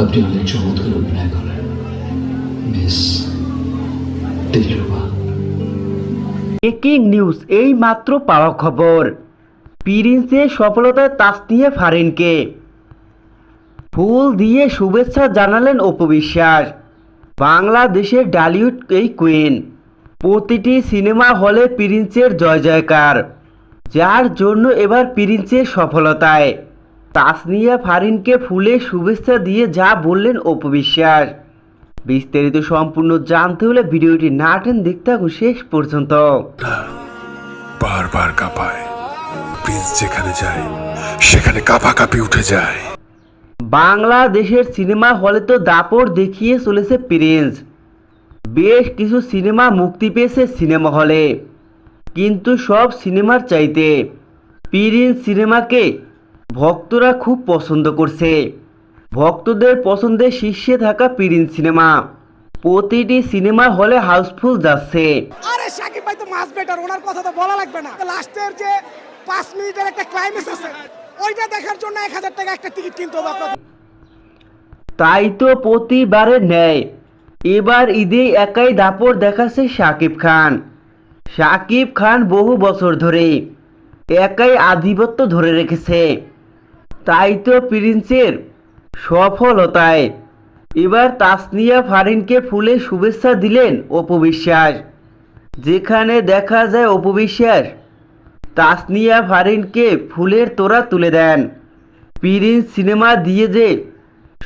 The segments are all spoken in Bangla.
আপনি অনেক চমৎকার অভিনয় করেন মিস দিলরুবা। ব্রেকিং নিউজ, এই মাত্র পাওয়া খবর। প্রিন্সের সফলতায় তাসনিয়া ফারিনকে ফুল দিয়ে শুভেচ্ছা জানালেন অপু বিশ্বাস। বাংলাদেশের ডালিউড এই কুইন, প্রতিটি সিনেমা হলে প্রিন্সের জয় জয়কার, যার জন্য এবার প্রিন্সের সফলতায় তাসনিয়া ফারিনকে ফুলের শুভেচ্ছা দিয়ে যা বললেন অপু বিশ্বাস। বিস্তারিত সম্পূর্ণ জানতে হলে ভিডিওটি না টেনে দেখতে থাকুন শেষ পর্যন্ত। বারবার কাঁপায়, প্রিন্স যেখানে যায় সেখানে কাঁপাকাঁপি উঠে যায়। বাংলাদেশের সিনেমা হলে তো দাপট দেখিয়ে চলেছে প্রিন্স। বেশ কিছু সিনেমা মুক্তি পেয়েছে সিনেমা হলে, কিন্তু সব সিনেমার চাইতে প্রিন্স সিনেমাকে ভক্তরা খুব পছন্দ করছে। ভক্তদের পছন্দের শীর্ষে থাকা প্রিন্স সিনেমা প্রতিটি সিনেমা হলে হাউসফুল যাচ্ছে। আরে শাকিব ভাই তো মাস বেটার, ওনার কথা তো বলা লাগবে না। লাস্টের যে 5 মিনিটের একটা ক্লাইম্যাক্স আছে, ওইটা দেখার জন্য 1000 টাকা একটা টিকিট কিনতে হবে আপনাদের। তাই তো প্রতিবারের ন্যায় এবার ঈদে একাই দাপট দেখাচ্ছে শাকিব খান। শাকিব খান বহু বছর ধরে একাই আধিপত্য ধরে রেখেছে। তাই তো প্রিন্সের সফলতায় এবার তাসনিয়া ফারিনকে ফুলের শুভেচ্ছা দিলেন অপু বিশ্বাস। যেখানে দেখা যায় অপু বিশ্বাস তাসনিয়া ফারিনকে ফুলের তোড়া তুলে দেন। প্রিন্স সিনেমা দিয়ে যে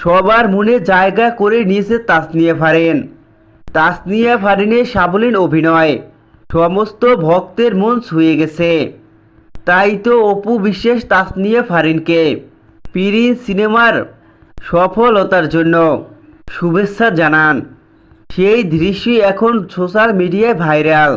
সবার মনে জায়গা করে নিয়েছে তাসনিয়া ফারিন। তাসনিয়া ফারিনের সাবলীল অভিনয় সমস্ত ভক্তের মন ছুঁয়ে গেছে। তাই তো অপু বিশ্বাস তাসনিয়া ফারিনকে প্রিন্স সিনেমার সফলতার জন্য শুভেচ্ছা জানান। সেই দৃশ্যই এখন সোশ্যাল মিডিয়ায় ভাইরাল।